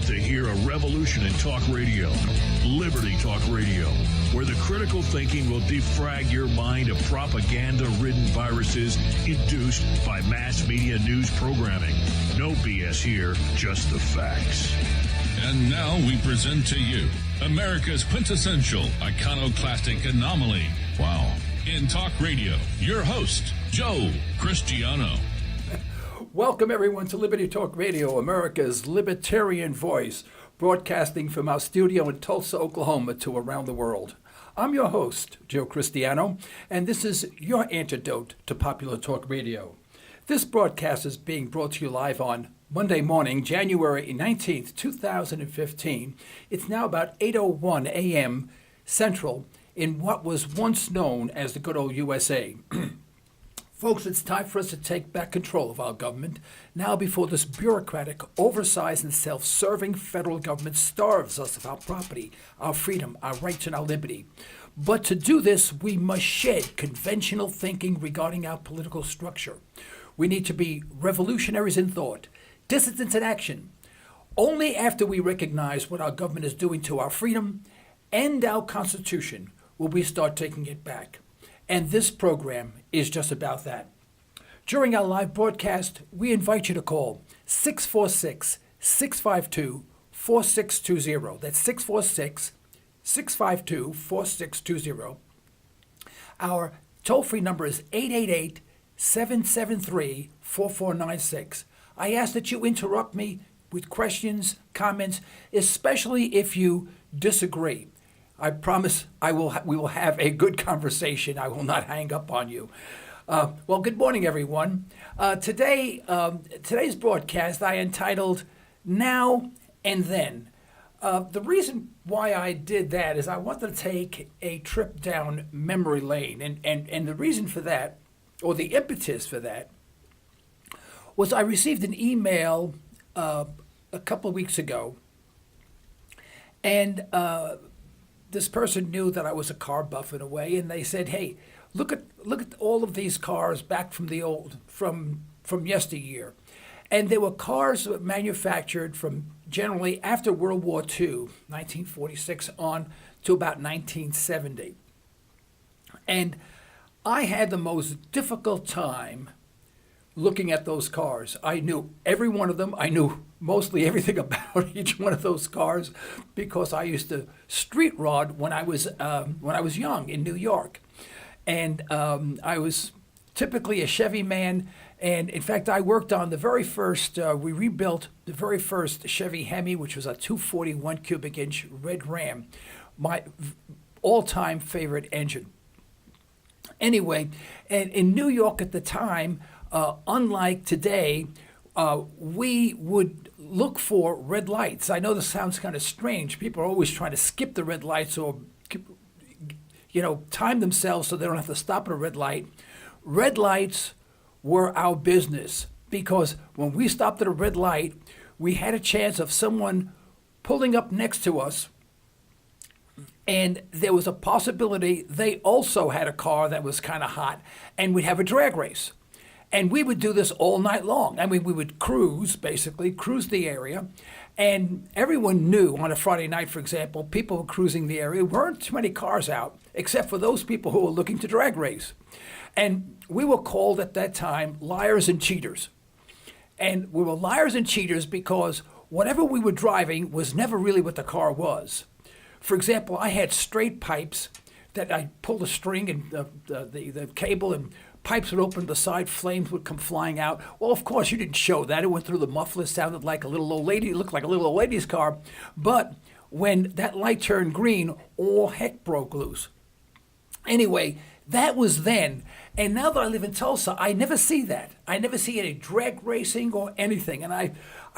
to hear a revolution in talk radio, Liberty Talk Radio, where the critical thinking will defrag your mind of propaganda-ridden viruses induced by mass media news programming. No BS here, just the facts. And now we present to you America's quintessential iconoclastic anomaly. Wow. In talk radio, your host, Joe Cristiano. Welcome, everyone, to Liberty Talk Radio, America's libertarian voice, broadcasting from our studio in Tulsa, Oklahoma, to around the world. I'm your host, Joe Cristiano, and this is your antidote to popular talk radio. This broadcast is being brought to you live on Monday morning, January 19th, 2015. It's now about 8:01 a.m. Central in what was once known as the good old USA. Folks, it's time for us to take back control of our government now before this bureaucratic, oversized, and self-serving federal government starves us of our property, our freedom, our rights, and our liberty. But to do this, we must shed conventional thinking regarding our political structure. We need to be revolutionaries in thought, dissidents in action. Only after we recognize what our government is doing to our freedom and our Constitution will we start taking it back. And this program is just about that. During our live broadcast, we invite you to call 646-652-4620. That's 646-652-4620. Our toll-free number is 888-773-4496. I ask that you interrupt me with questions, comments, especially if you disagree. I promise we will have a good conversation. I will not hang up on you. Well, good morning, everyone. Today's broadcast I entitled Now and Then. The reason why I did that is I wanted to take a trip down memory lane. And the reason for that, or the impetus for that, was I received an email a couple of weeks ago. And this person knew that I was a car buff in a way, and they said, "Hey, look at all of these cars back from yesteryear," and they were cars manufactured from generally after World War II, 1946 on to about 1970, and I had the most difficult time looking at those cars. I knew every one of them. I knew mostly everything about each one of those cars because I used to street rod when I was young in New York, and I was typically a Chevy man. And in fact, I worked on the very first. We rebuilt the very first Chevy Hemi, which was a 241 cubic inch Red Ram, my all-time favorite engine. Anyway, and in New York at the time, unlike today, we would look for red lights. I know this sounds kind of strange. People are always trying to skip the red lights or, time themselves so they don't have to stop at a red light. Red lights were our business because when we stopped at a red light, we had a chance of someone pulling up next to us, and there was a possibility they also had a car that was kind of hot, and we'd have a drag race. And we would do this all night long. I mean, we would cruise the area. And everyone knew on a Friday night, for example, people were cruising the area. There weren't too many cars out, except for those people who were looking to drag race. And we were called at that time liars and cheaters. And we were liars and cheaters because whatever we were driving was never really what the car was. For example, I had straight pipes that I pulled a string and the cable, and pipes would open to the side, flames would come flying out. Well, of course, you didn't show that. It went through the muffler, sounded like a little old lady, it looked like a little old lady's car. But when that light turned green, all heck broke loose. Anyway, that was then. And now that I live in Tulsa, I never see that. I never see any drag racing or anything. And I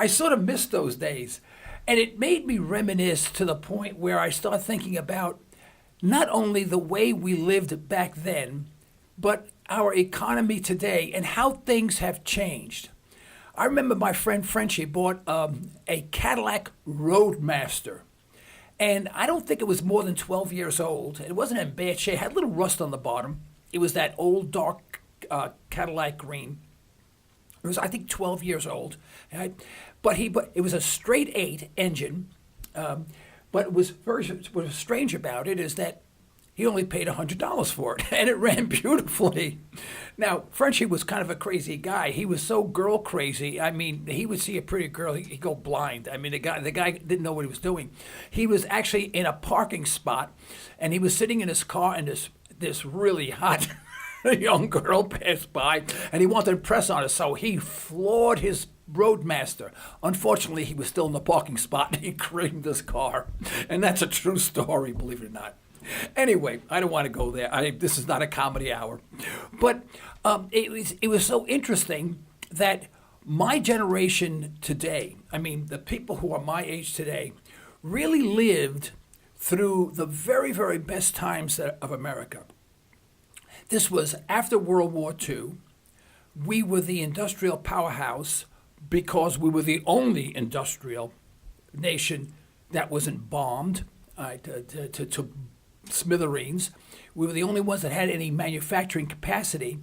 sort of miss those days. And it made me reminisce to the point where I started thinking about not only the way we lived back then, but our economy today and how things have changed. I remember my friend Frenchie bought a Cadillac Roadmaster. And I don't think it was more than 12 years old. It wasn't in bad shape. It had a little rust on the bottom. It was that old dark Cadillac green. It was, I think, 12 years old. Right? But it was a straight 8 engine. But what was strange about it is that he only paid $100 for it, and it ran beautifully. Now, Frenchie was kind of a crazy guy. He was so girl crazy. I mean, he would see a pretty girl, he'd go blind. I mean, the guy didn't know what he was doing. He was actually in a parking spot, and he was sitting in his car, and this really hot young girl passed by, and he wanted to impress on her, so he floored his roadmaster. Unfortunately, he was still in the parking spot, and he creamed his car. And that's a true story, believe it or not. Anyway, I don't want to go there. This is not a comedy hour. But it was so interesting that my generation today, I mean, the people who are my age today, really lived through the very, very best times of America. This was after World War II. We were the industrial powerhouse because we were the only industrial nation that wasn't bombed to smithereens. We were the only ones that had any manufacturing capacity.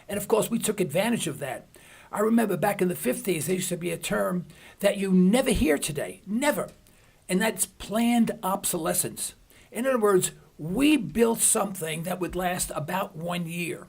And of course, we took advantage of that. I remember back in the 50s, there used to be a term that you never hear today, never. And that's planned obsolescence. In other words, we built something that would last about 1 year.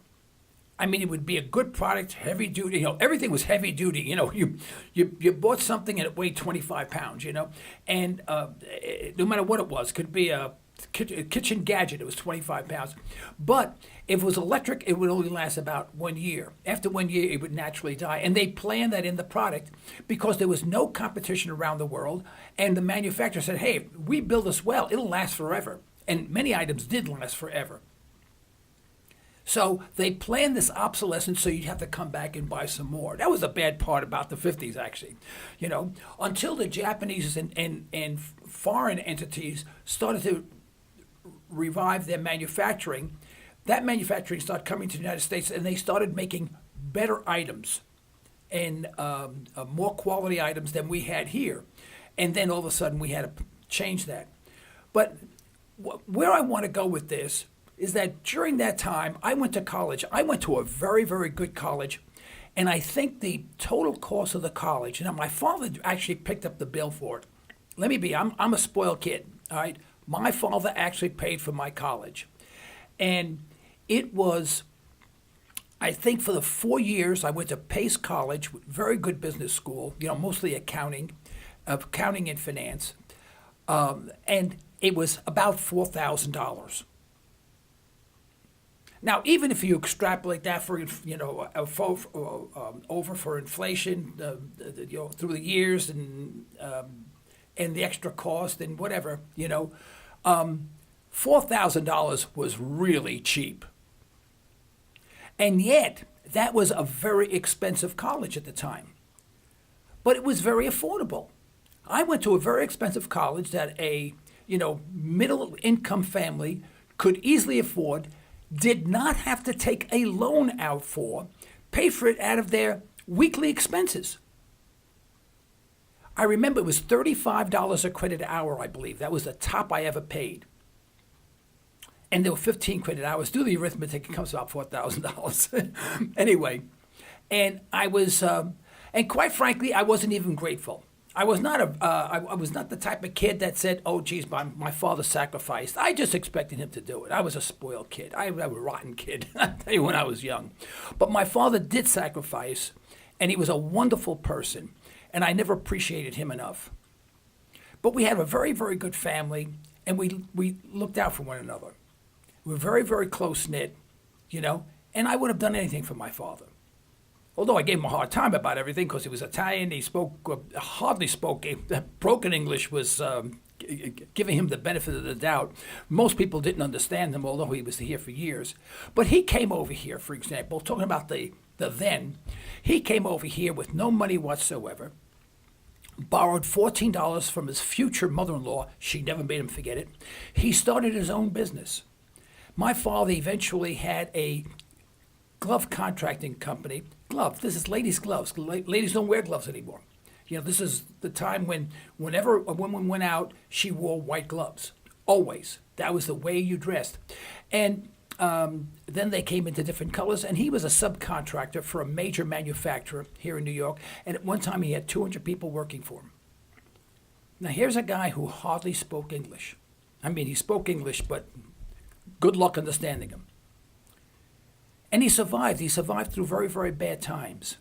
I mean, it would be a good product, heavy duty. You know, everything was heavy duty. You know, you bought something and it weighed 25 pounds. You know, and no matter what it was, could be a kitchen gadget. It was 25 pounds. But if it was electric, it would only last about 1 year. After 1 year, it would naturally die. And they planned that in the product because there was no competition around the world. And the manufacturer said, hey, we build this well, it'll last forever. And many items did last forever. So they planned this obsolescence so you'd have to come back and buy some more. That was the bad part about the 50s, actually. You know, until the Japanese and foreign entities started to revive their manufacturing, that manufacturing started coming to the United States, and they started making better items and more quality items than we had here. And then all of a sudden we had to change that. But where I want to go with this is that during that time, I went to college. I went to a very, very good college, and I think the total cost of the college, now my father actually picked up the bill for it. Let me be, I'm a spoiled kid, all right? My father actually paid for my college. And it was, I think for the 4 years, I went to Pace College, very good business school, you know, mostly accounting and finance. And it was about $4,000. Now, even if you extrapolate that for, you know, over for inflation, you know, through the years and the extra cost and whatever, you know, $4,000 was really cheap. And yet, that was a very expensive college at the time. But it was very affordable. I went to a very expensive college that a, you know, middle-income family could easily afford, did not have to take a loan out for, pay for it out of their weekly expenses. I remember it was $35 a credit hour, I believe. That was the top I ever paid. And there were 15 credit hours. Do the arithmetic, it comes about $4,000. Anyway, and I was, and quite frankly, I wasn't even grateful. I was not I was not the type of kid that said, "Oh, geez, my father sacrificed." I just expected him to do it. I was a spoiled kid. I was a rotten kid. I tell you, when I was young, but my father did sacrifice, and he was a wonderful person, and I never appreciated him enough. But we had a very, very good family, and we looked out for one another. We were very, very close knit, you know. And I would have done anything for my father. Although I gave him a hard time about everything because he was Italian, he hardly spoke. Broken English was giving him the benefit of the doubt. Most people didn't understand him, although he was here for years. But he came over here, for example, talking about the then. He came over here with no money whatsoever, borrowed $14 from his future mother-in-law. She never made him forget it. He started his own business. My father eventually had a glove contracting company. Gloves. This is ladies' gloves. Ladies don't wear gloves anymore. You know, this is the time whenever a woman went out, she wore white gloves. Always. That was the way you dressed. And Then they came into different colors, and he was a subcontractor for a major manufacturer here in New York. And at one time, he had 200 people working for him. Now, here's a guy who hardly spoke English. I mean, he spoke English, but good luck understanding him. And he survived. He survived through very, very bad times.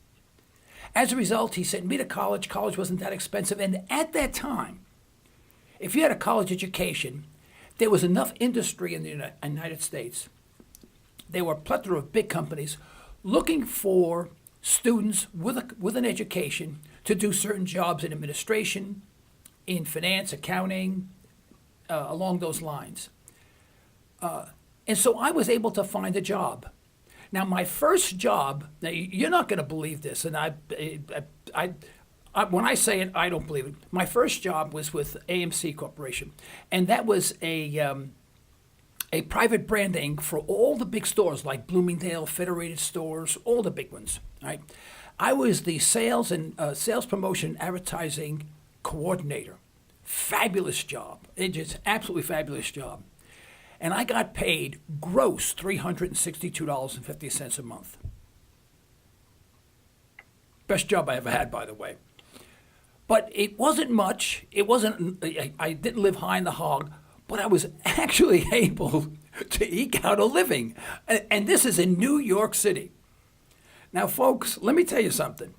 As a result, he sent me to college. College wasn't that expensive. And at that time, if you had a college education, there was enough industry in the United States. There were a plethora of big companies looking for students with an education to do certain jobs in administration, in finance, accounting, along those lines. And so I was able to find a job. Now, my first job, now you're not going to believe this, and when I say it, I don't believe it. My first job was with AMC Corporation, and that was a private branding for all the big stores like Bloomingdale, Federated Stores, all the big ones. Right? I was the sales and sales promotion advertising coordinator. Fabulous job. It just absolutely fabulous job. And I got paid gross $362.50 a month. Best job I ever had, by the way. But it wasn't much. It wasn't. I didn't live high in the hog, but I was actually able to eke out a living. And this is in New York City. Now, folks, let me tell you something.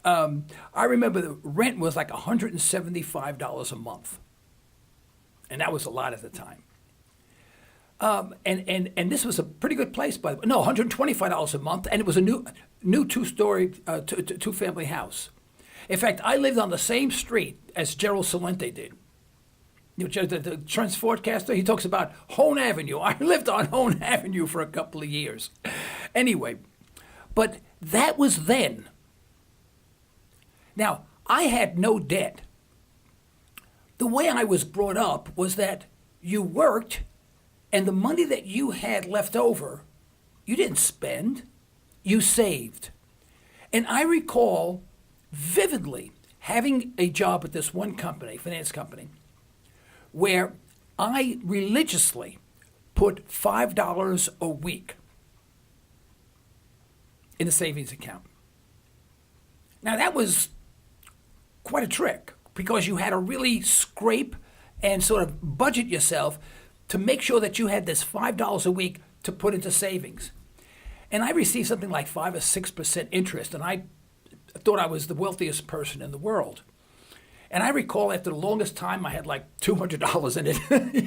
I remember the rent was like $175 a month. And that was a lot at the time. And this was a pretty good place, by the way. No, $125 a month, and it was a new two-story, two-family house. In fact, I lived on the same street as Gerald Celente did. You know, the Transfortcaster, he talks about Hone Avenue. I lived on Hone Avenue for a couple of years. Anyway, but that was then. Now, I had no debt. The way I was brought up was that you worked, and the money that you had left over, you didn't spend, you saved. And I recall vividly having a job at this one company, finance company, where I religiously put $5 a week in a savings account. Now, that was quite a trick because you had to really scrape and sort of budget yourself to make sure that you had this $5 a week to put into savings. And I received something like 5 or 6% interest, and I thought I was the wealthiest person in the world. And I recall after the longest time I had like $200 in it.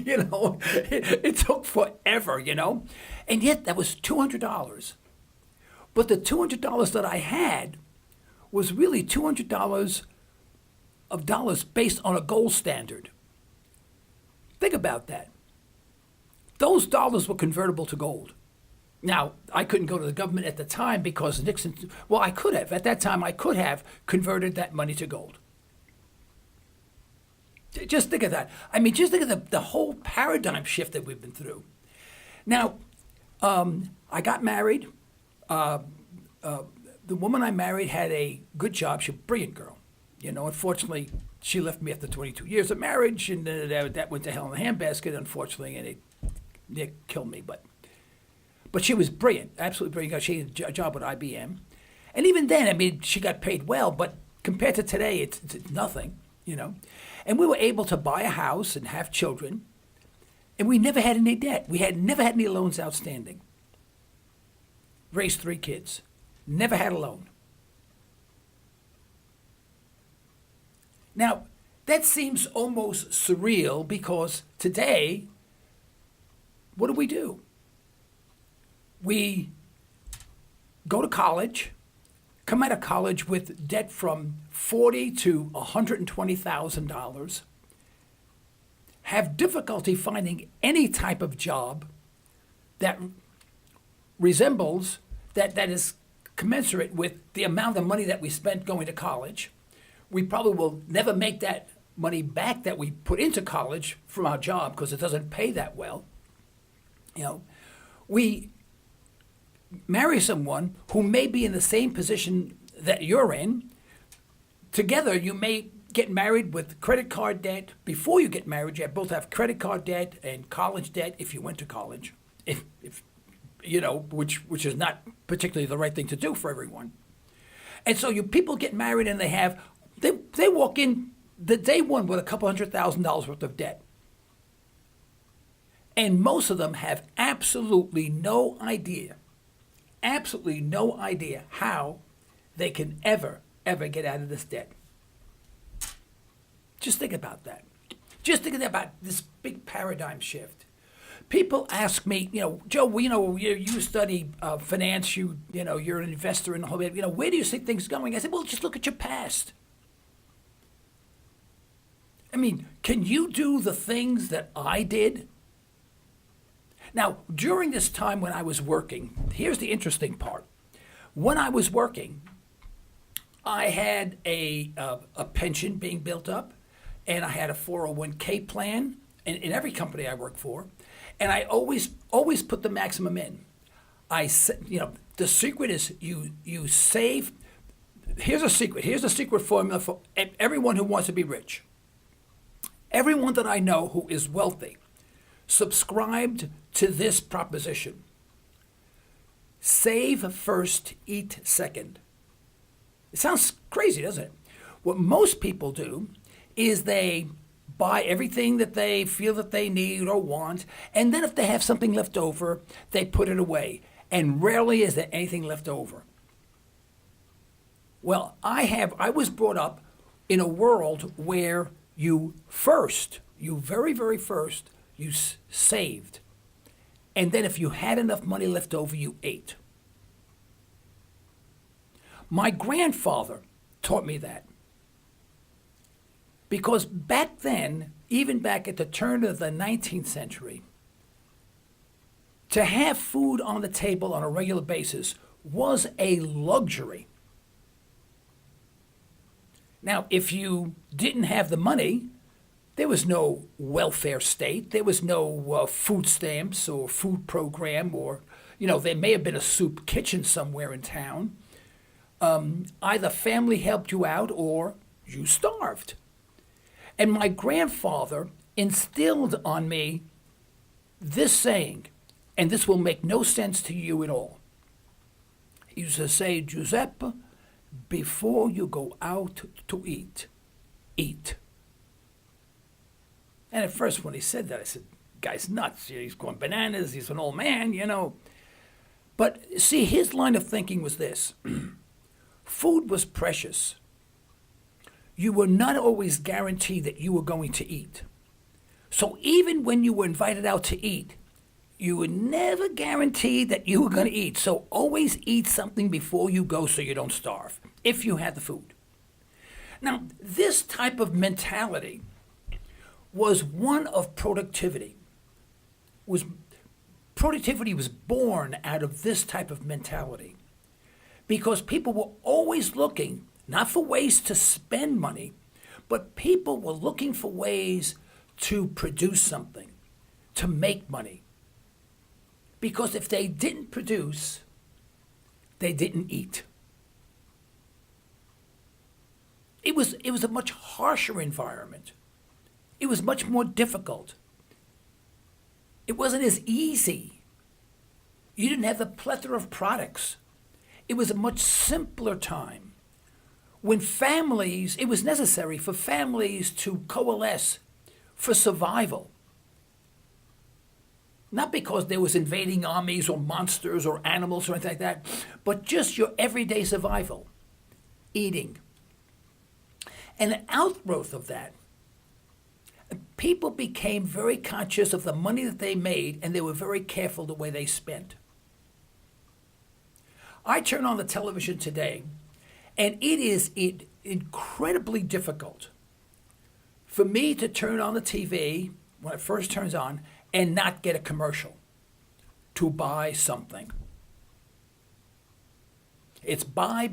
You know, it took forever, you know. And yet that was $200. But the $200 that I had was really $200 of dollars based on a gold standard. Think about that. Those dollars were convertible to gold. Now, I couldn't go to the government at the time because Nixon, well, I could have. At that time, I could have converted that money to gold. Just think of that. I mean, just think of the whole paradigm shift that we've been through. Now, I got married. The woman I married had a good job. She's a brilliant girl. You know, unfortunately, she left me after 22 years of marriage, and that went to hell in a handbasket, unfortunately, and it killed me. But she was brilliant, absolutely brilliant. She had a job with IBM. And even then, I mean, she got paid well, but compared to today, it's nothing, you know. And we were able to buy a house and have children, and we never had any debt. We had never had any loans outstanding. Raised 3 kids. Never had a loan. Now, that seems almost surreal because today, what do? We go to college, come out of college with debt from $40,000 to $120,000, have difficulty finding any type of job that resembles, that is commensurate with the amount of money that we spent going to college. We probably will never make that money back that we put into college from our job because it doesn't pay that well. You know, we marry someone who may be in the same position that you're in. Together, you may get married with credit card debt. Before you get married, you both have credit card debt and college debt if you went to college. If which is not particularly the right thing to do for everyone. And so people get married and they walk in the day one with a couple $100,000 worth of debt. And most of them have absolutely no idea how they can ever get out of this debt. Just think about that. Just think about this big paradigm shift. People ask me, Joe, you study finance, you're an investor in the whole, where do you see things going? I said, well, just look at your past. I mean, can you do the things that I did? Now, during this time when I was working, here's the interesting part. When I was working, I had a pension being built up, and I had a 401k plan in every company I worked for, and I always put the maximum in. The secret is you save. Here's a secret. Here's a secret formula for everyone who wants to be rich. Everyone that I know who is wealthy subscribed to this proposition. Save first, eat second. It sounds crazy, doesn't it? What most people do is they buy everything that they feel that they need or want, and then if they have something left over, they put it away. And rarely is there anything left over. Well, I was brought up in a world where you very, very first, you saved. And then if you had enough money left over, you ate. My grandfather taught me that. Because back then, even back at the turn of the 19th century, to have food on the table on a regular basis was a luxury. Now, if you didn't have the money, there was no welfare state. There was no food stamps or food program, or, there may have been a soup kitchen somewhere in town. Either family helped you out or you starved. And my grandfather instilled on me this saying, and this will make no sense to you at all. He used to say, Giuseppe, before you go out to eat, eat. And at first when he said that, I said, guy's nuts. He's going bananas. He's an old man, But see, his line of thinking was this. Food was precious. You were not always guaranteed that you were going to eat. So even when you were invited out to eat, you were never guaranteed that you were going to eat. So always eat something before you go so you don't starve, if you had the food. Now, this type of mentality was one of productivity. Productivity was born out of this type of mentality. Because people were always looking, not for ways to spend money, but people were looking for ways to produce something, to make money. Because if they didn't produce, they didn't eat. It was a much harsher environment. It was much more difficult. It wasn't as easy. You didn't have the plethora of products. It was a much simpler time. When it was necessary for families to coalesce for survival. Not because there was invading armies or monsters or animals or anything like that, but just your everyday survival, eating. And an outgrowth of that, people became very conscious of the money that they made, and they were very careful the way they spent. I turn on the television today, and it is incredibly difficult for me to turn on the TV when it first turns on and not get a commercial to buy something. It's buy.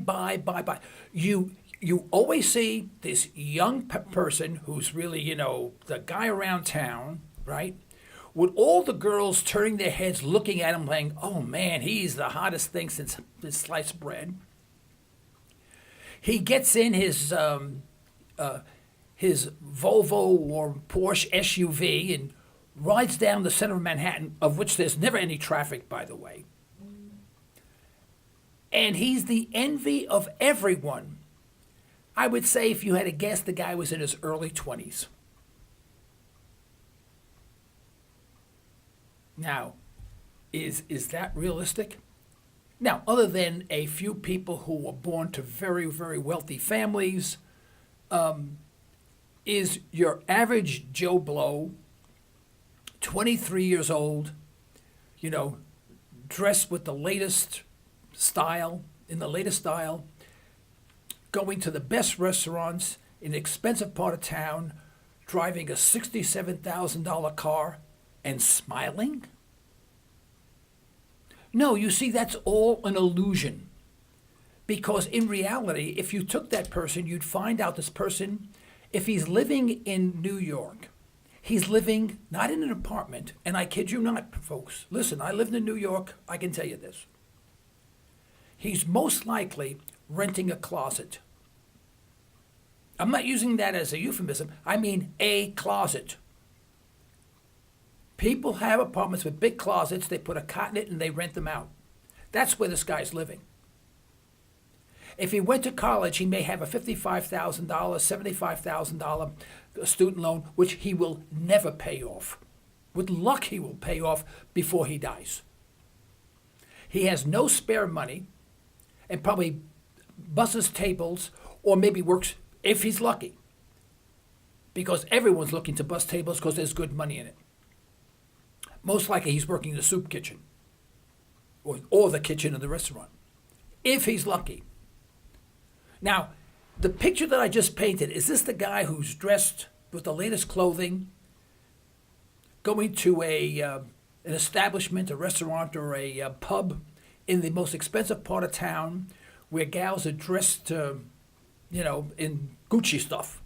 You always see this young person who's really, the guy around town, right? With all the girls turning their heads, looking at him, saying, oh man, he's the hottest thing since sliced bread. He gets in his Volvo or Porsche SUV and rides down the center of Manhattan, of which there's never any traffic, by the way. And he's the envy of everyone. I would say if you had to guess, the guy was in his early 20s. Now, is that realistic? Now, other than a few people who were born to very, very wealthy families, is your average Joe Blow, 23 years old, dressed with the latest style, going to the best restaurants in an expensive part of town, driving a $67,000 car, and smiling? No, you see, that's all an illusion. Because in reality, if you took that person, you'd find out this person, if he's living in New York, he's living not in an apartment, and I kid you not, folks. Listen, I lived in New York, I can tell you this. He's most likely renting a closet. I'm not using that as a euphemism. I mean a closet. People have apartments with big closets. They put a cot in it and they rent them out. That's where this guy's living. If he went to college, he may have a $55,000, $75,000 student loan, which he will never pay off. With luck, he will pay off before he dies. He has no spare money and probably busses tables or maybe works, if he's lucky, because everyone's looking to bus tables because there's good money in it. Most likely he's working in the soup kitchen or the kitchen of the restaurant, if he's lucky. Now, the picture that I just painted, is this the guy who's dressed with the latest clothing, going to an establishment, a restaurant, or a pub in the most expensive part of town where gals are dressed, in Gucci stuff,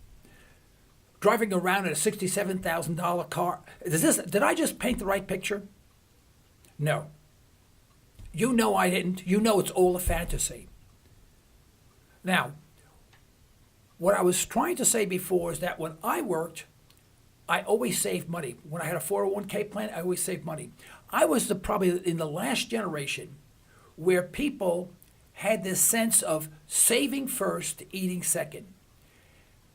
driving around in a $67,000 car? Did I just paint the right picture? No. You know I didn't. You know it's all a fantasy. Now, what I was trying to say before is that when I worked, I always saved money. When I had a 401k plan, I always saved money. I was probably in the last generation where people had this sense of saving first, eating second.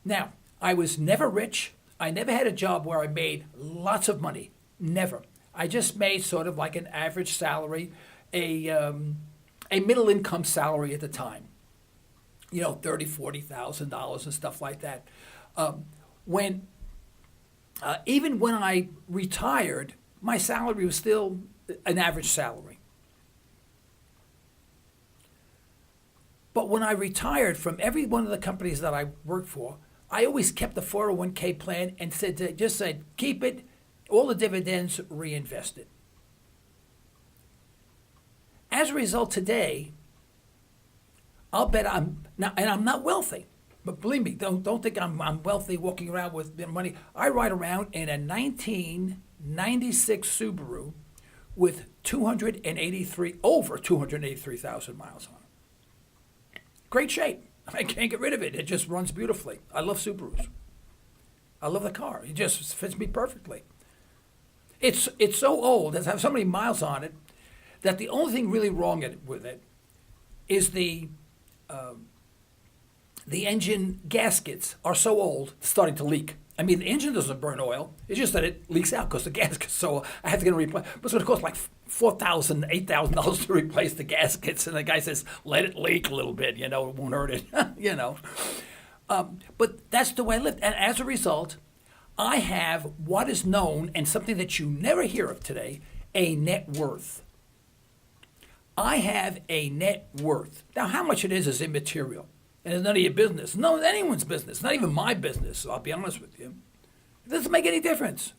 Now, I was never rich. I never had a job where I made lots of money. Never. I just made sort of like an average salary, a middle income salary at the time. $30,000, $40,000 and stuff like that. Even when I retired, my salary was still an average salary. But when I retired from every one of the companies that I worked for, I always kept the 401k plan and said, keep it, all the dividends reinvested. As a result, today, I'll bet I'm not wealthy, but believe me, don't think I'm wealthy walking around with money. I ride around in a 1996 Subaru with over 283,000 miles on it. Great shape. I can't get rid of it. It just runs beautifully. I love Subarus. I love the car. It just fits me perfectly. It's so old, it has so many miles on it, that the only thing really wrong with it is the engine gaskets are so old, it's starting to leak. I mean, the engine doesn't burn oil. It's just that it leaks out because the gaskets. So I have to get a replace. But it's going to cost like $4,000, $8,000 to replace the gaskets. And the guy says, let it leak a little bit. It won't hurt it. But that's the way I lived. And as a result, I have what is known, and something that you never hear of today, a net worth. I have a net worth. Now, how much it is immaterial. And it's none of your business. No, it's anyone's business. Not even my business, I'll be honest with you. It doesn't make any difference.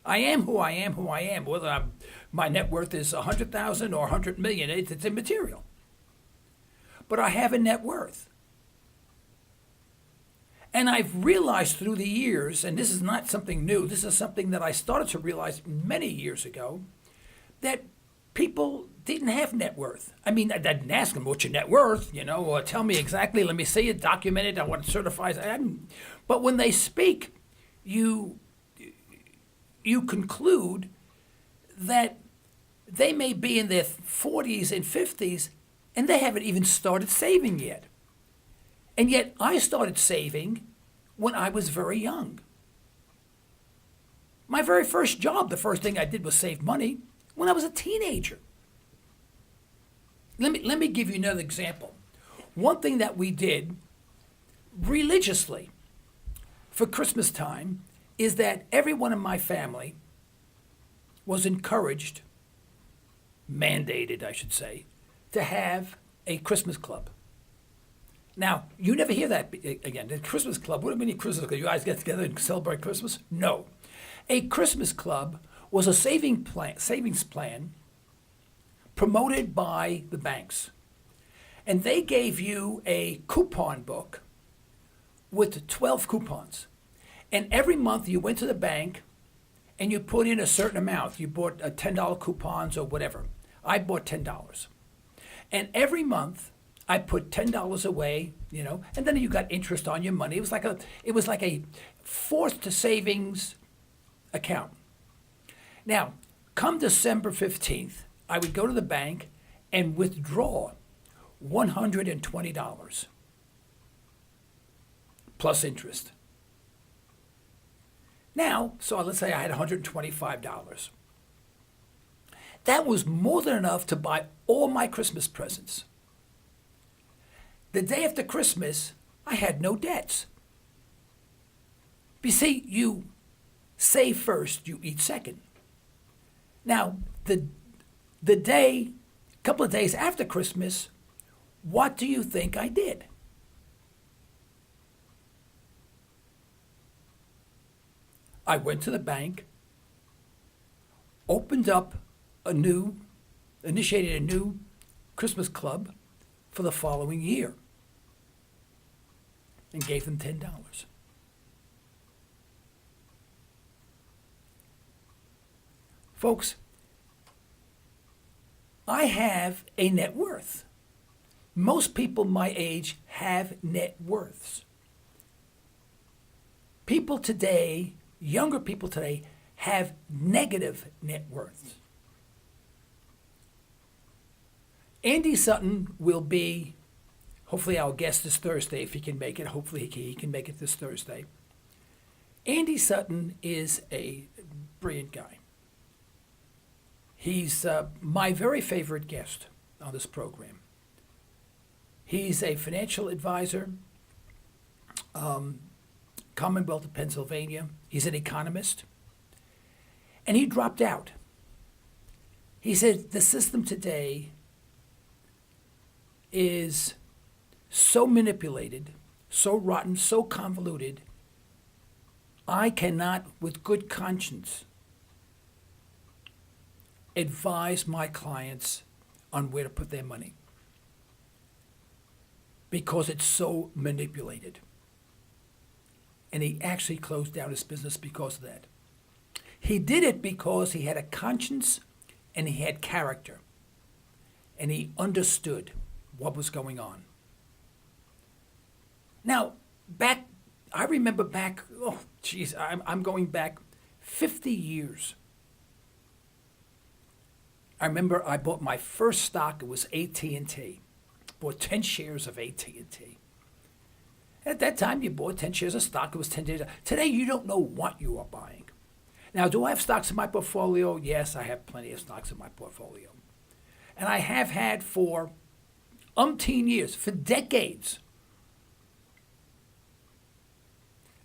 I am who I am, Whether my net worth is $100,000 or $100 million, it's immaterial. But I have a net worth. And I've realized through the years, and this is not something new, this is something that I started to realize many years ago, that people didn't have net worth. I mean, I didn't ask them, what's your net worth? Or tell me exactly, let me see it, document it, I want to certify it. But when they speak, you conclude that they may be in their 40s and 50s and they haven't even started saving yet. And yet I started saving when I was very young. My very first job, the first thing I did was save money when I was a teenager. Let me give you another example. One thing that we did religiously for Christmas time is that everyone in my family was encouraged, mandated, I should say, to have a Christmas club. Now, you never hear that again. The Christmas club, what do you mean a Christmas club? You guys get together and celebrate Christmas? No. A Christmas club was a savings plan promoted by the banks. And they gave you a coupon book with 12 coupons. And every month you went to the bank and you put in a certain amount. You bought $10 coupons or whatever. I bought $10. And every month I put $10 away, and then you got interest on your money. It was like a forced savings account. Now, come December 15th, I would go to the bank and withdraw $120 plus interest. Now, so let's say I had $125. That was more than enough to buy all my Christmas presents. The day after Christmas, I had no debts. You see, you save first, you eat second. Now, the couple of days after Christmas, what do you think I did? I went to the bank, initiated a new Christmas club for the following year and gave them $10. Folks, I have a net worth. Most people my age have net worths. People today, younger people today, have negative net worths. Andy Sutton will be, hopefully our guest this Thursday, if he can make it. Hopefully he can make it this Thursday. Andy Sutton is a brilliant guy. He's my very favorite guest on this program. He's a financial advisor, Commonwealth of Pennsylvania. He's an economist. And he dropped out. He said the system today is so manipulated, so rotten, so convoluted, I cannot, with good conscience, advise my clients on where to put their money because it's so manipulated. And he actually closed down his business because of that. He did it because he had a conscience and he had character and he understood what was going on. Now, I remember back, I'm going back 50 years. I remember I bought my first stock, it was AT&T. Bought 10 shares of AT&T. At that time, you bought 10 shares of stock, it was 10 days. Today, you don't know what you are buying. Now, do I have stocks in my portfolio? Yes, I have plenty of stocks in my portfolio. And I have had for umpteen years, for decades.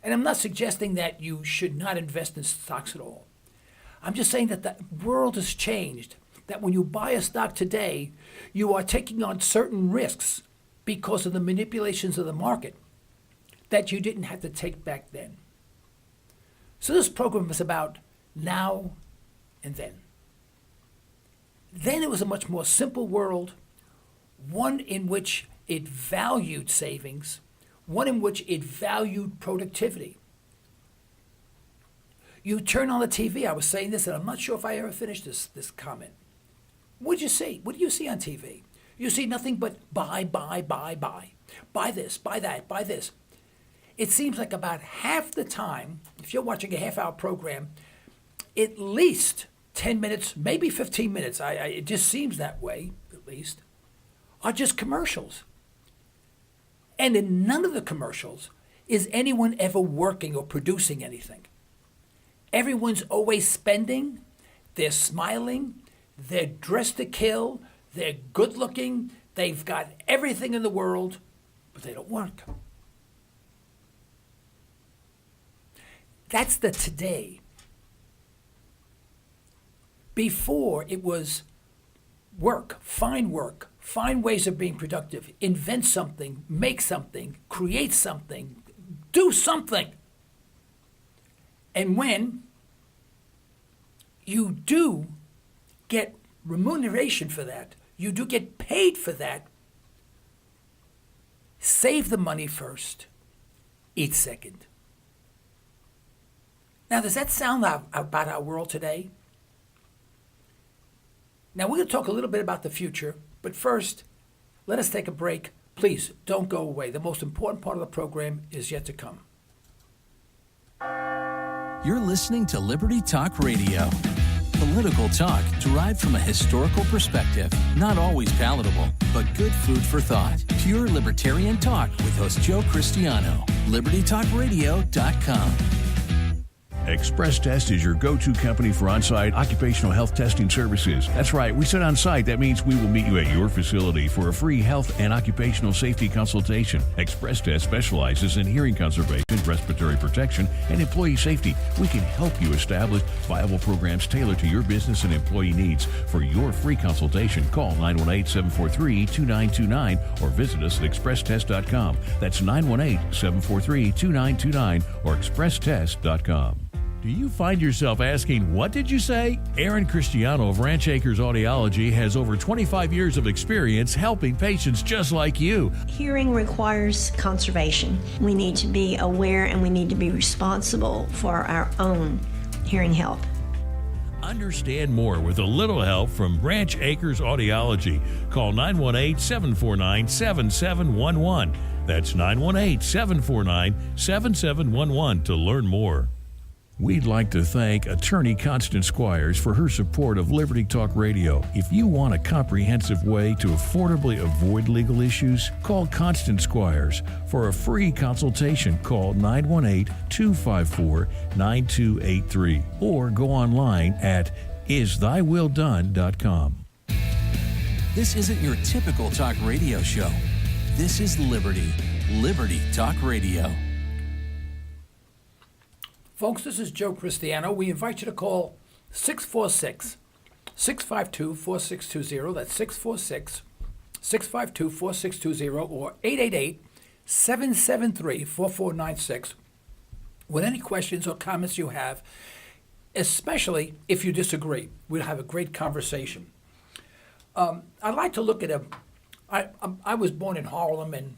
And I'm not suggesting that you should not invest in stocks at all. I'm just saying that the world has changed, that when you buy a stock today, you are taking on certain risks because of the manipulations of the market that you didn't have to take back then. So this program is about now and then. Then it was a much more simple world, one in which it valued savings, one in which it valued productivity. You turn on the TV, I was saying this, and I'm not sure if I ever finished this comment. What did you see? What do you see on TV? You see nothing but buy. Buy this, buy that, buy this. It seems like about half the time, if you're watching a half-hour program, at least 10 minutes, maybe 15 minutes, it just seems that way, at least, are just commercials. And in none of the commercials is anyone ever working or producing anything. Everyone's always spending, they're smiling, they're dressed to kill, they're good looking, they've got everything in the world, but they don't work. That's the today. Before it was work, find ways of being productive, invent something, make something, create something, do something. And when you do get remuneration for that, you do get paid for that, save the money first, eat second. Now, does that sound about our world today? Now, we're going to talk a little bit about the future, but first, let us take a break. Please don't go away. The most important part of the program is yet to come. You're listening to Liberty Talk Radio. Political talk derived from a historical perspective. Not always palatable, but good food for thought. Pure libertarian talk with host Joe Cristiano. LibertyTalkRadio.com. Express Test is your go-to company for on-site occupational health testing services. That's right, we said on-site. That means we will meet you at your facility for a free health and occupational safety consultation. Express Test specializes in hearing conservation, respiratory protection, and employee safety. We can help you establish viable programs tailored to your business and employee needs. For your free consultation, call 918-743-2929 or visit us at expresstest.com. That's 918-743-2929 or expresstest.com. Do you find yourself asking, what did you say? Aaron Cristiano of Ranch Acres Audiology has over 25 years of experience helping patients just like you. Hearing requires conservation. We need to be aware and we need to be responsible for our own hearing health. Understand more with a little help from Ranch Acres Audiology. Call 918-749-7711. That's 918-749-7711 to learn more. We'd like to thank attorney Constance Squires for her support of Liberty Talk Radio. If you want a comprehensive way to affordably avoid legal issues, call Constance Squires. For a free consultation, call 918-254-9283 or go online at isthyWillDone.com. This isn't your typical talk radio show. This is Liberty Talk Radio. Folks, this is Joe Cristiano. We invite you to call 646-652-4620. That's 646-652-4620 or 888-773-4496 with any questions or comments you have, especially if you disagree. We'll have a great conversation. I'd like to look at I was born in Harlem, and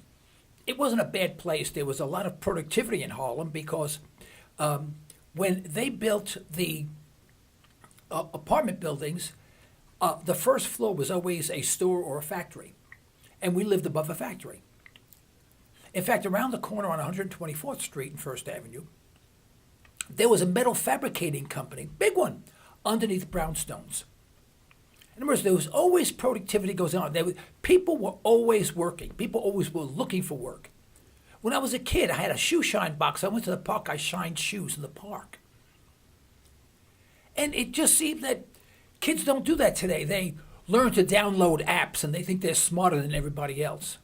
it wasn't a bad place. There was a lot of productivity in Harlem because when they built the apartment buildings, the first floor was always a store or a factory, and we lived above a factory. In fact, around the corner on 124th Street and First Avenue, there was a metal fabricating company, big one, underneath brownstones. In other words, there was always productivity goes on. People were always working. People always were looking for work. When I was a kid, I had a shoe shine box. I went to the park. I shined shoes in the park. And it just seemed that kids don't do that today. They learn to download apps, and they think they're smarter than everybody else.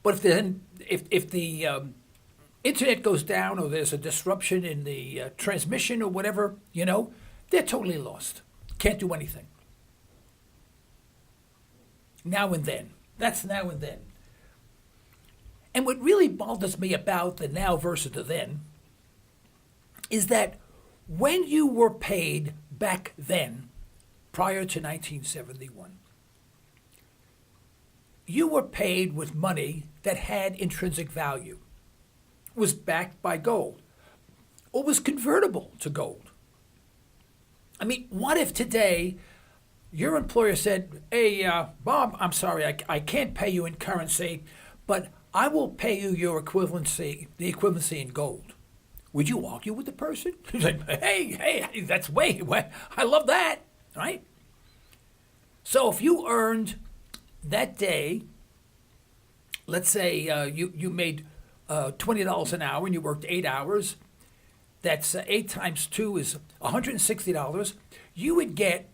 But if the internet goes down or there's a disruption in the transmission or whatever, they're totally lost. Can't do anything. Now and then. That's now and then. And what really bothers me about the now versus the then is that when you were paid back then, prior to 1971, you were paid with money that had intrinsic value, was backed by gold, or was convertible to gold. I mean, what if today your employer said, hey, Bob, I'm sorry, I can't pay you in currency, but I will pay you your equivalency, the equivalency in gold. Would you argue with the person? He's like, hey, that's way, I love that, right? So if you earned that day, let's say you made $20 an hour and you worked 8 hours. That's 8 times 2 is $160. You would get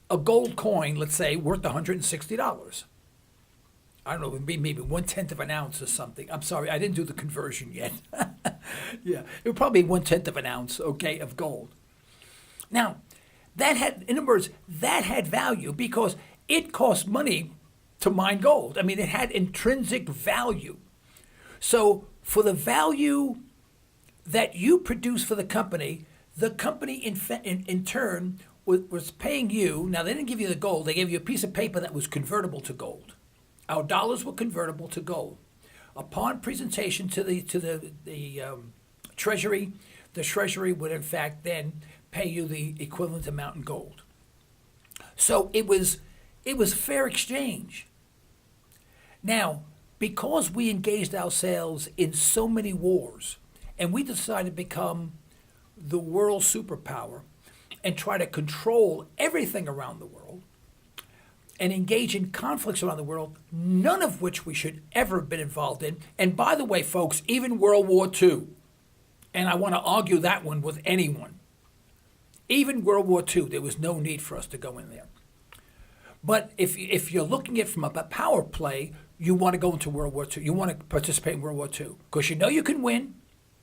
a gold coin, let's say, worth $160. I don't know, it would be maybe 1/10 of an ounce or something. I'm sorry, I didn't do the conversion yet. Yeah, it would probably be 1/10 of an ounce, okay, of gold. Now, that had, in other words, that had value because it cost money to mine gold. I mean, it had intrinsic value. So for the value that you produce for the company in turn was paying you. Now, they didn't give you the gold. They gave you a piece of paper that was convertible to gold. Our dollars were convertible to gold. Upon presentation to the Treasury, the Treasury would in fact then pay you the equivalent amount in gold. So it was fair exchange. Now, because we engaged ourselves in so many wars, and we decided to become the world superpower and try to control everything around the world, and engage in conflicts around the world, none of which we should ever have been involved in. And by the way, folks, even World War II, and I want to argue that one with anyone, even World War II, there was no need for us to go in there. But if you're looking at it from a power play, you want to go into World War II. You want to participate in World War II because you know you can win,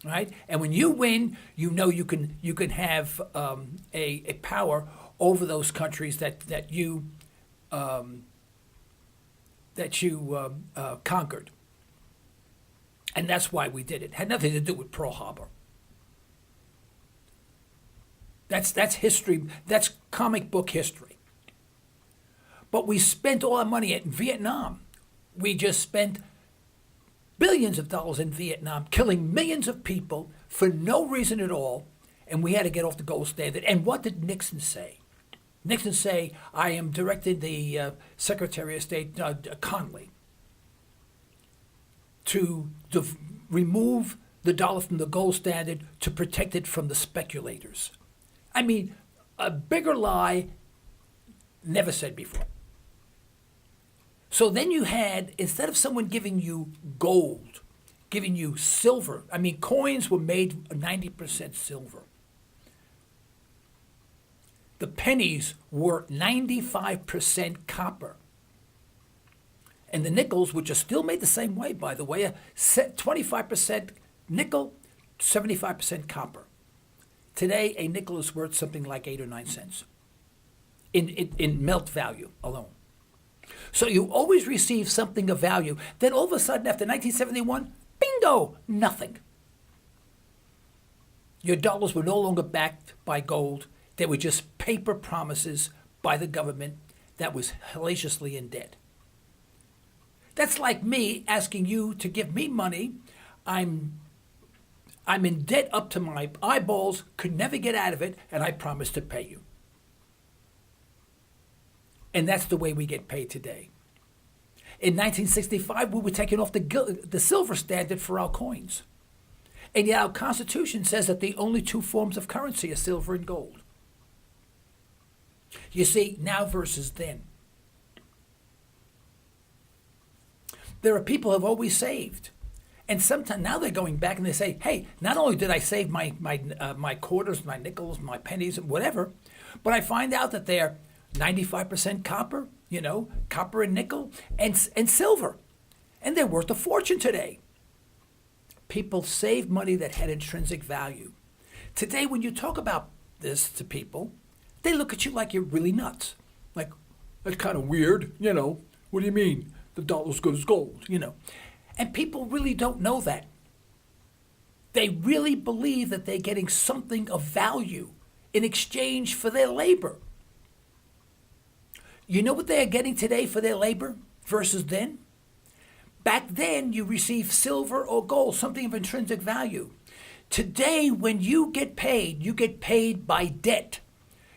right? And when you win, you know you can have a power over those countries that you conquered. And that's why we did it. It had nothing to do with Pearl Harbor. That's history. That's comic book history. But we spent all our money in Vietnam. We just spent billions of dollars in Vietnam, killing millions of people for no reason at all, and we had to get off the gold standard. And what did Nixon say? Nixon say, I am directing the Secretary of State, Connally, to remove the dollar from the gold standard to protect it from the speculators. I mean, a bigger lie never said before. So then you had, instead of someone giving you gold, giving you silver, I mean, coins were made 90% silver. The pennies were 95% copper. And the nickels, which are still made the same way, by the way, 25% nickel, 75% copper. Today, a nickel is worth something like 8 or 9 cents in melt value alone. So you always receive something of value. Then all of a sudden, after 1971, bingo, nothing. Your dollars were no longer backed by gold. They were just paper promises by the government that was hellaciously in debt. That's like me asking you to give me money. I'm in debt up to my eyeballs, could never get out of it, and I promise to pay you. And that's the way we get paid today. In 1965, we were taking off the silver standard for our coins. And yet our Constitution says that the only two forms of currency are silver and gold. You see, now versus then. There are people who have always saved. And sometimes now they're going back and they say, hey, not only did I save my quarters, my nickels, my pennies, and whatever, but I find out that they're 95% copper, copper and nickel, and silver. And they're worth a fortune today. People save money that had intrinsic value. Today, when you talk about this to people, they look at you like you're really nuts. Like, that's kind of weird, What do you mean? The dollar's good as gold, And people really don't know that. They really believe that they're getting something of value in exchange for their labor. You know what they are getting today for their labor versus then? Back then, you received silver or gold, something of intrinsic value. Today, when you get paid by debt.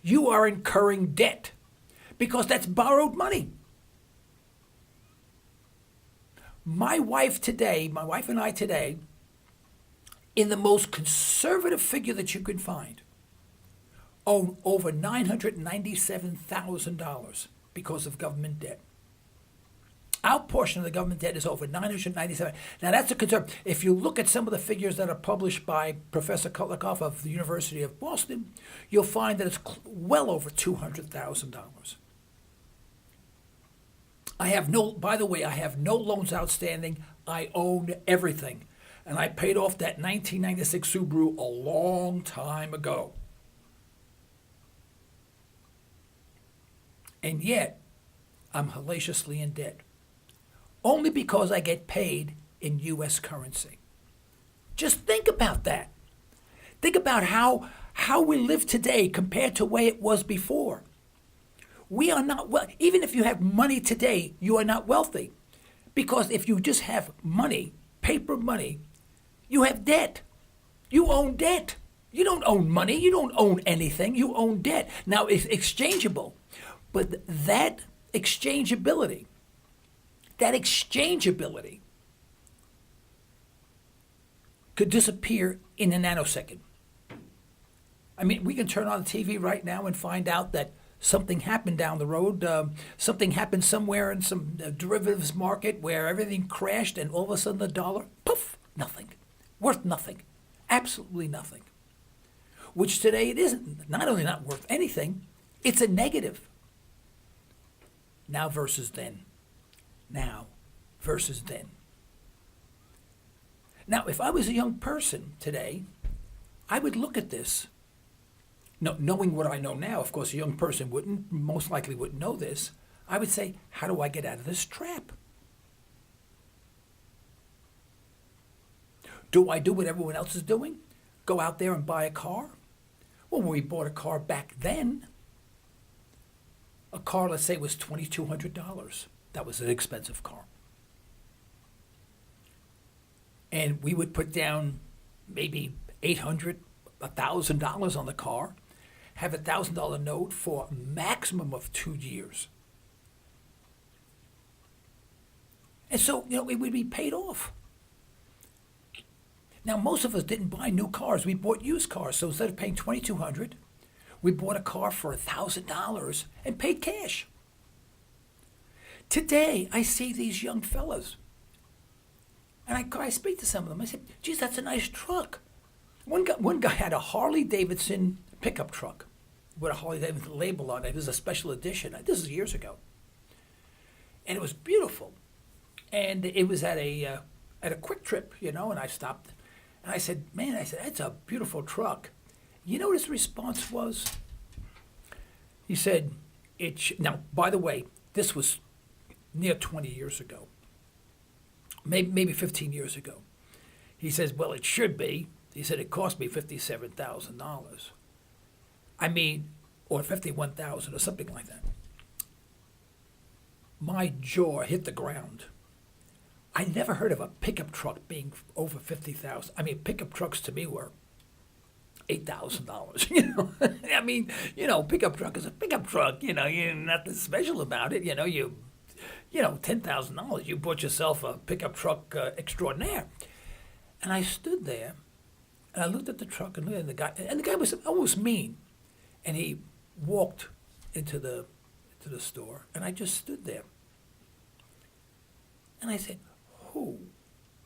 You are incurring debt because that's borrowed money. My wife and I today, in the most conservative figure that you could find, own over $997,000 because of government debt. Our portion of the government debt is over 997. Now that's a concern. If you look at some of the figures that are published by Professor Kutlikoff of the University of Boston, you'll find that it's well over $200,000. By the way, I have no loans outstanding. I own everything. And I paid off that 1996 Subaru a long time ago. And yet, I'm hellaciously in debt. Only because I get paid in U.S. currency. Just think about that. Think about how we live today compared to the way it was before. We are not well. Even if you have money today, you are not wealthy. Because if you just have money, paper money, you have debt. You own debt. You don't own money. You don't own anything. You own debt. Now, it's exchangeable. But that exchangeability could disappear in a nanosecond. I mean, we can turn on the TV right now and find out that something happened down the road. Something happened somewhere in some derivatives market where everything crashed, and all of a sudden the dollar, poof, nothing. Worth nothing. Absolutely nothing. Which today it isn't. Not only not worth anything, it's a negative. Now versus then. Now versus then. Now, if I was a young person today, I would look at this. No, knowing what I know now, of course, a young person most likely wouldn't know this. I would say, how do I get out of this trap? Do I do what everyone else is doing? Go out there and buy a car? Well, when we bought a car back then, a car, let's say, was $2,200. That was an expensive car. And we would put down maybe $800, $1,000 on the car, have a $1,000 note for a maximum of 2 years. And so, it would be paid off. Now, most of us didn't buy new cars. We bought used cars. So instead of paying $2,200, we bought a car for $1,000 and paid cash. Today, I see these young fellas, and I speak to some of them. I said, geez, that's a nice truck. One guy had a Harley Davidson pickup truck with a Harley Davidson label on it. It was a special edition. This is years ago. And it was beautiful. And it was at a quick trip, and I stopped. And I said, that's a beautiful truck. You know what his response was? He said, now, by the way, this was near 20 years ago, maybe 15 years ago. He says, well, it should be. He said, it cost me $57,000. Or $51,000 or something like that. My jaw hit the ground. I never heard of a pickup truck being over $50,000. Pickup trucks to me were $8,000. Pickup truck is a pickup truck. You're nothing special about it. $10,000. You bought yourself a pickup truck extraordinaire. And I stood there, and I looked at the truck and looked at the guy, and the guy was almost mean. And he walked into the store, and I just stood there. And I said, who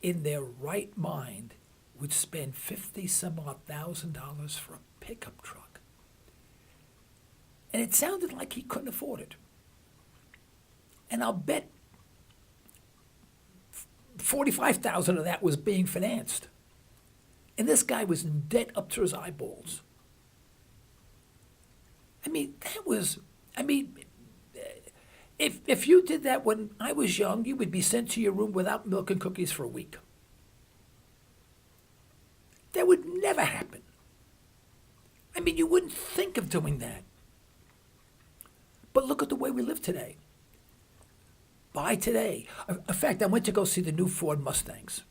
in their right mind would spend $50,000 for a pickup truck? And it sounded like he couldn't afford it. And I'll bet $45,000 of that was being financed. And this guy was in debt up to his eyeballs. If you did that when I was young, you would be sent to your room without milk and cookies for a week. That would never happen. You wouldn't think of doing that. But look at the way we live today. Buy today. In fact, I went to go see the new Ford Mustangs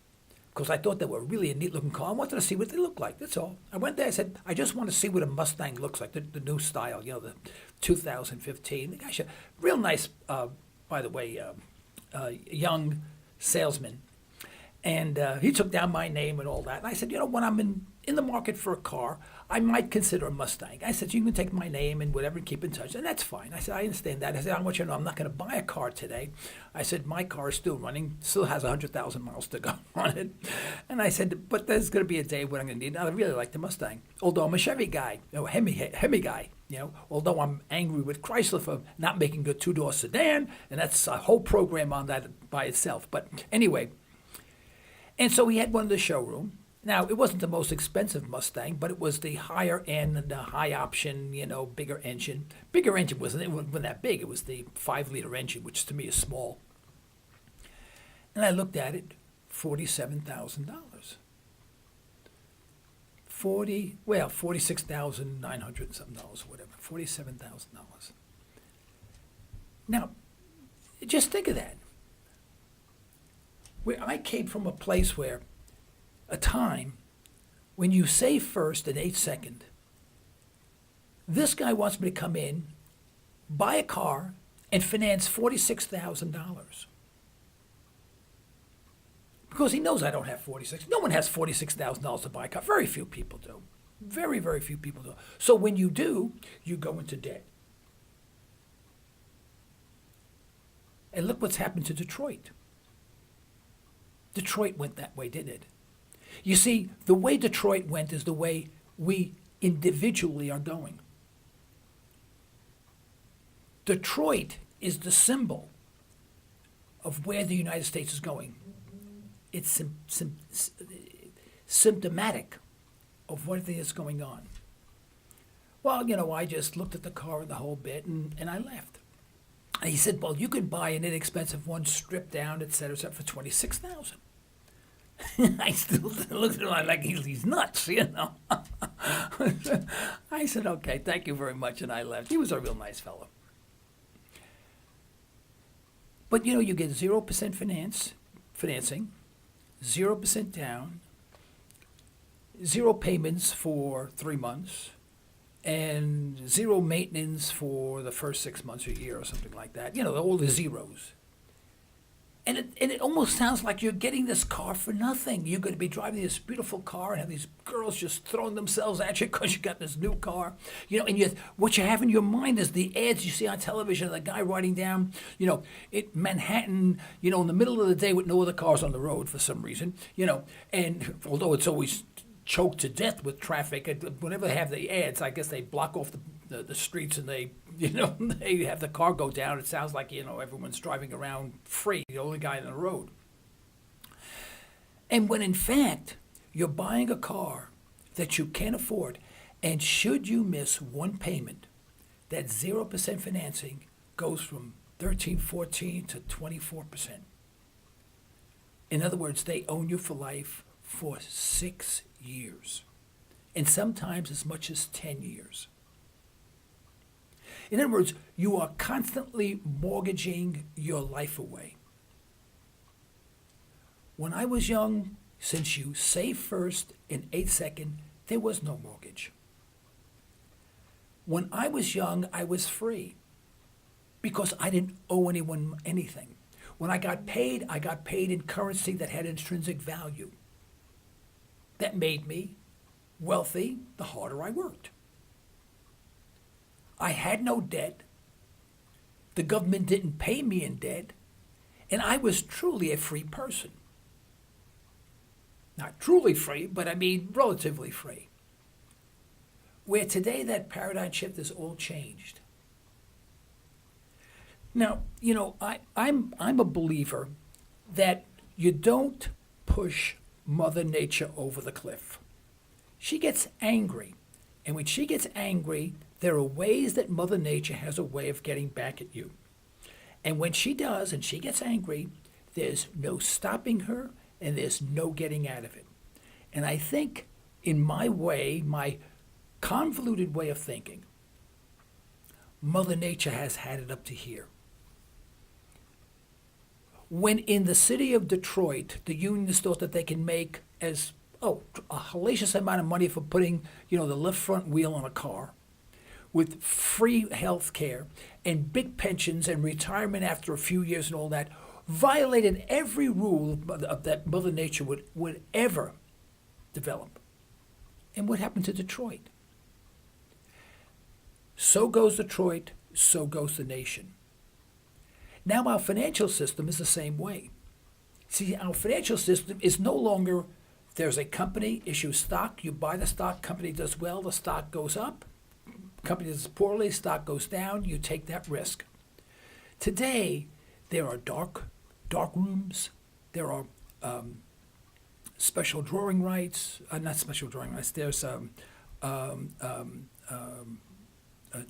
because I thought they were really a neat-looking car. I wanted to see what they look like, that's all. I went there, I said, I just want to see what a Mustang looks like, the new style, the 2015. The guy's a real nice, by the way, young salesman. And he took down my name and all that. And I said, when I'm in the market for a car, I might consider a Mustang. I said, you can take my name and whatever and keep in touch. And that's fine. I said, I understand that. I said, I want you to know I'm not going to buy a car today. I said, my car is still running, still has 100,000 miles to go on it. And I said, but there's going to be a day when I'm going to need it. I really like the Mustang. Although I'm a Chevy guy, Hemi guy. Although I'm angry with Chrysler for not making a two-door sedan. And that's a whole program on that by itself. But anyway. And so he had one in the showroom. Now, it wasn't the most expensive Mustang, but it was the higher end, the high option, bigger engine. Bigger engine wasn't that big. It was the 5-liter engine, which to me is small. And I looked at it, $47,000. $46,900 something dollars, whatever, $47,000. Now, just think of that. Where I came from a place where a time when you save first and 8 second, this guy wants me to come in, buy a car, and finance $46,000. Because he knows I don't have no one has $46,000 to buy a car. Very few people do. Very, very few people do. So when you do, you go into debt. And look what's happened to Detroit. Detroit went that way, didn't it? You see, the way Detroit went is the way we individually are going. Detroit is the symbol of where the United States is going. It's symptomatic of what is going on. Well, I just looked at the car and the whole bit, and I left. And he said, well, you can buy an inexpensive one, stripped down, et cetera, for $26,000. I still looked at him like he's nuts, I said, okay, thank you very much, and I left. He was a real nice fellow. But, you get 0% financing, 0% down, 0 payments for 3 months, and 0 maintenance for the first 6 months or a year or something like that. All the zeros. And it almost sounds like you're getting this car for nothing. You're going to be driving this beautiful car and have these girls just throwing themselves at you because you got this new car. And what you have in your mind is the ads you see on television of the guy riding down, in Manhattan, in the middle of the day with no other cars on the road for some reason, and although it's always choked to death with traffic, whenever they have the ads, I guess they block off the streets and they have the car go down. It sounds like, everyone's driving around free, the only guy on the road. And when in fact, you're buying a car that you can't afford, and should you miss one payment, that 0% financing goes from 13, 14 to 24%. In other words, they own you for life for 6 years, and sometimes as much as 10 years. In other words, you are constantly mortgaging your life away. When I was young, since you save first and 8 second, there was no mortgage. When I was young, I was free because I didn't owe anyone anything. When I got paid in currency that had intrinsic value. That made me wealthy the harder I worked. I had no debt. The government didn't pay me in debt. And I was truly a free person. Not truly free, but I mean relatively free. Where today that paradigm shift is all changed. Now, I'm a believer that you don't push Mother Nature over the cliff. She gets angry. And when she gets angry, there are ways that Mother Nature has a way of getting back at you. And when she does, and she gets angry, there's no stopping her, and there's no getting out of it. And I think, in my way, my convoluted way of thinking, Mother Nature has had it up to here. When in the city of Detroit, the unions thought that they can make a hellacious amount of money for putting, the left front wheel on a car, with free health care and big pensions and retirement after a few years and all that, violated every rule that Mother Nature would ever develop. And what happened to Detroit? So goes Detroit, so goes the nation. Now our financial system is the same way. See, our financial system is no longer, there's a company, issues stock, you buy the stock, company does well, the stock goes up. Company does poorly, stock goes down, you take that risk. Today, there are dark rooms, there are special drawing rights, not special drawing rights, there's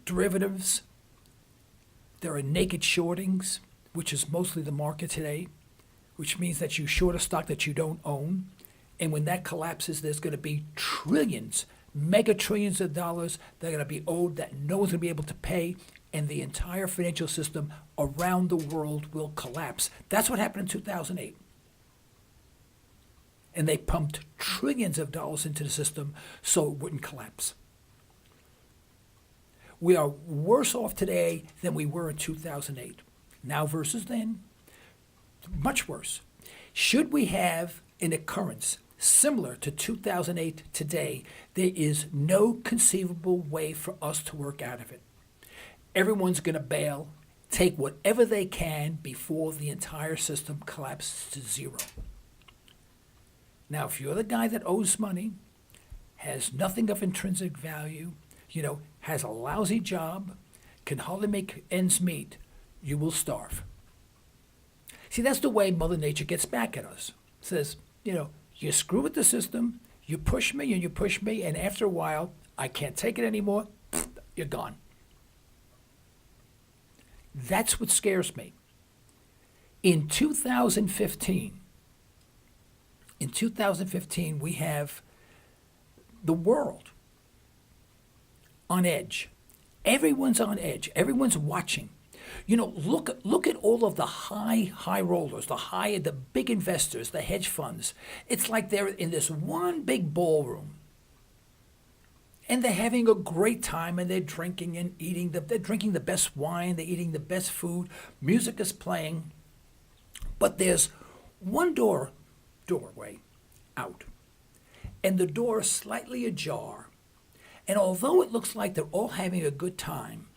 derivatives, there are naked shortings, which is mostly the market today, which means that you short a stock that you don't own, and when that collapses, there's going to be trillions, mega trillions of dollars that are going to be owed that no one's going to be able to pay, and the entire financial system around the world will collapse. That's what happened in 2008. And they pumped trillions of dollars into the system so it wouldn't collapse. We are worse off today than we were in 2008. Now versus then, much worse. Should we have an occurrence similar to 2008 today, there is no conceivable way for us to work out of it. Everyone's going to bail, take whatever they can before the entire system collapses to zero. Now, if you're the guy that owes money, has nothing of intrinsic value, has a lousy job, can hardly make ends meet, you will starve. See, that's the way Mother Nature gets back at us. Says, you screw with the system, you push me and you push me, and after a while, I can't take it anymore, you're gone. That's what scares me. In 2015, we have the world on edge. Everyone's on edge. Everyone's watching. Look at all of the high rollers, the big investors, the hedge funds. It's like they're in this one big ballroom, and they're having a great time, and they're drinking and eating. They're drinking the best wine. They're eating the best food. Music is playing, but there's one doorway out, and the door is slightly ajar. And although it looks like they're all having a good time,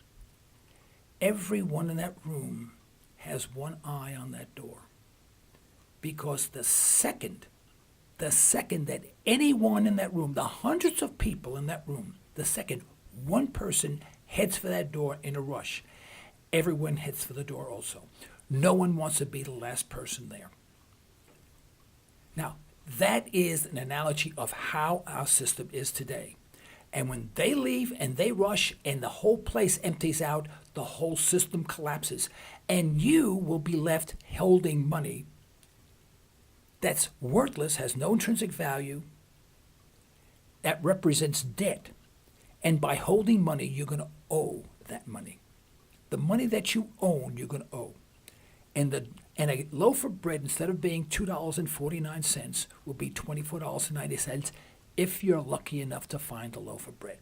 everyone in that room has one eye on that door. Because the second that anyone in that room, the hundreds of people in that room, the second one person heads for that door in a rush, everyone heads for the door also. No one wants to be the last person there. Now, that is an analogy of how our system is today. And when they leave and they rush and the whole place empties out, the whole system collapses. And you will be left holding money that's worthless, has no intrinsic value, that represents debt. And by holding money, you're going to owe that money. The money that you own, you're going to owe. And a loaf of bread, instead of being $2.49, will be $24.90 if you're lucky enough to find a loaf of bread.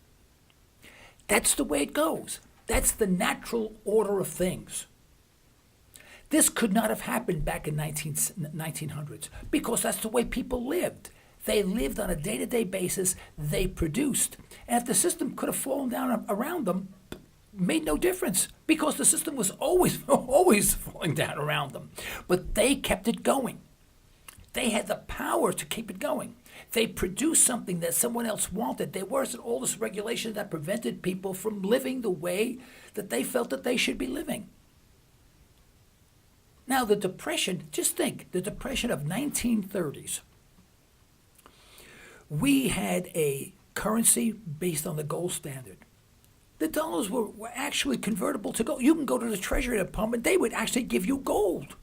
That's the way it goes. That's the natural order of things. This could not have happened back in 1900s because that's the way people lived. They lived on a day-to-day basis. They produced. And if the system could have fallen down around them, made no difference because the system was always falling down around them. But they kept it going. They had the power to keep it going. They produced something that someone else wanted. There wasn't all this regulation that prevented people from living the way that they felt that they should be living. Now, the Depression, just think, the Depression of 1930s. We had a currency based on the gold standard. The dollars were actually convertible to gold. You can go to the Treasury Department, they would actually give you gold.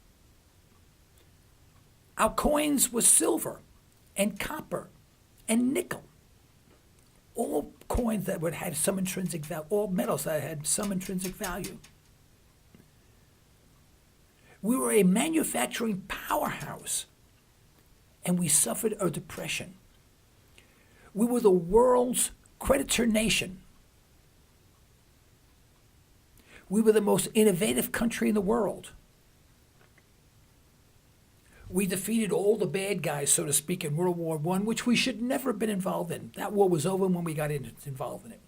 Our coins were silver and copper and nickel. All coins that would have some intrinsic value, all metals that had some intrinsic value. We were a manufacturing powerhouse, and we suffered a depression. We were the world's creditor nation. We were the most innovative country in the world. We defeated all the bad guys, so to speak, in World War I, which we should never have been involved in. That war was over when we got involved in it.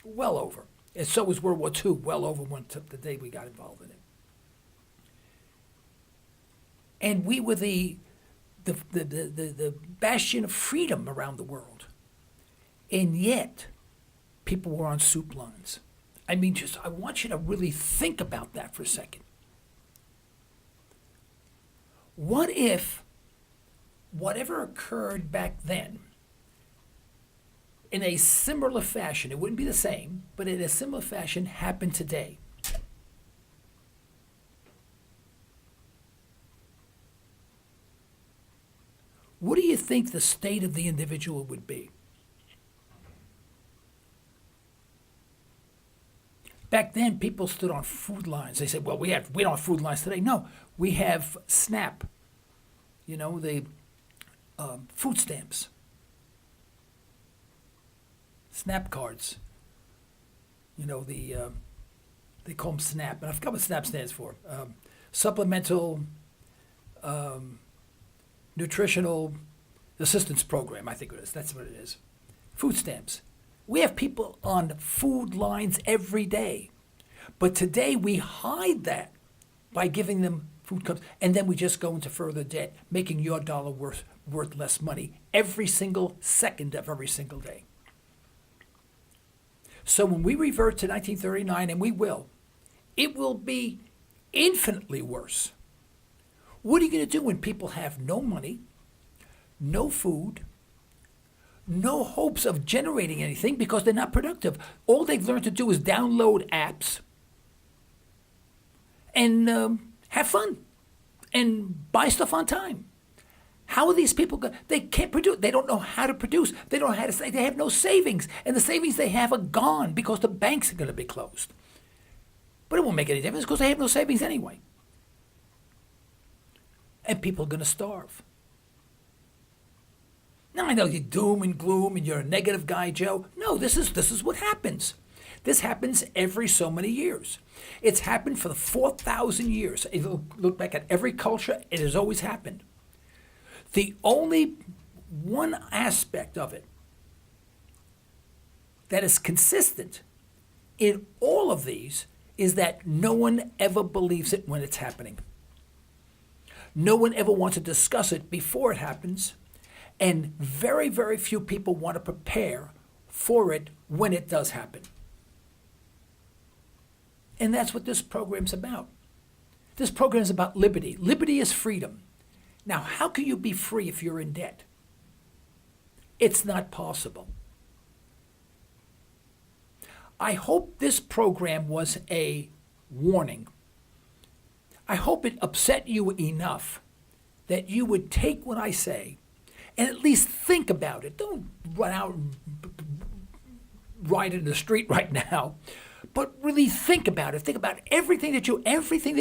Well over. And so was World War II, well over the day we got involved in it. And we were the bastion of freedom around the world. And yet, people were on soup lines. I mean, I want you to really think about that for a second. What if whatever occurred back then, in a similar fashion, it wouldn't be the same, but in a similar fashion, happened today? What do you think the state of the individual would be? Back then, people stood on food lines. They said, well, we don't have food lines today. No, we have SNAP, the food stamps, SNAP cards. They call them SNAP, and I forgot what SNAP stands for. Supplemental Nutritional Assistance Program, I think it is. That's what it is. Food stamps. We have people on food lines every day. But today we hide that by giving them food cups, and then we just go into further debt, making your dollar worth less money every single second of every single day. So when we revert to 1939, and we will, it will be infinitely worse. What are you going to do when people have no money, no food, no hopes of generating anything because they're not productive? All they've learned to do is download apps and have fun and buy stuff on time. How are these people going? They can't produce. They don't know how to produce. They don't know how to say. They have no savings, and the savings they have are gone because the banks are going to be closed. But it won't make any difference because they have no savings anyway. And people are going to starve. Now, I know you're doom and gloom and you're a negative guy, Joe. No, this is what happens. This happens every so many years. It's happened for the 4,000 years. If you look back at every culture, it has always happened. The only one aspect of it that is consistent in all of these is that no one ever believes it when it's happening. No one ever wants to discuss it before it happens, and very, very few people want to prepare for it when it does happen. And that's what this program's about. This program is about liberty. Liberty is freedom. Now, how can you be free if you're in debt? It's not possible. I hope this program was a warning. I hope it upset you enough that you would take what I say and at least think about it. Don't run out and ride in the street right now, but really think about it. Think about everything that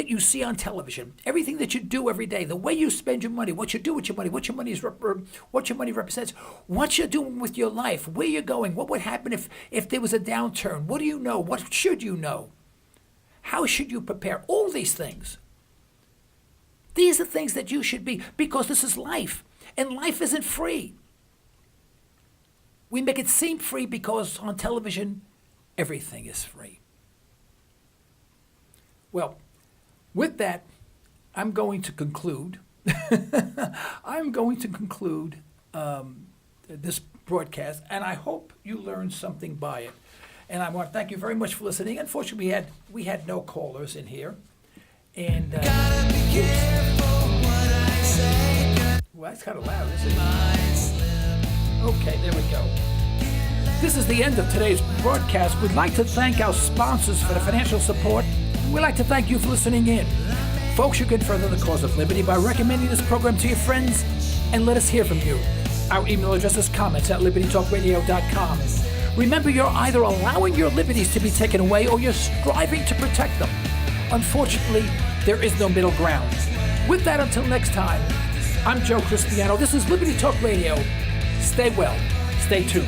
you see on television, everything that you do every day, the way you spend your money, what you do with your money, what your money represents, what you're doing with your life, where you're going, what would happen if there was a downturn, what do you know, what should you know, how should you prepare, all these things. These are things that you should be, because this is life, and life isn't free. We make it seem free because on television, everything is free. Well, with that, I'm going to conclude. This broadcast, and I hope you learned something by it. And I want to thank you very much for listening. Unfortunately, we had no callers in here, and gotta be careful what I say. Well, that's kind of loud, isn't it? Okay, there we go. This is the end of today's broadcast. We'd like to thank our sponsors for the financial support. We'd like to thank you for listening in. Folks, you can further the cause of liberty by recommending this program to your friends, and let us hear from you. Our email address is comments@libertytalkradio.com. Remember, you're either allowing your liberties to be taken away or you're striving to protect them. Unfortunately, there is no middle ground. With that, until next time, I'm Joe Cristiano. This is Liberty Talk Radio. Stay well. Stay tuned.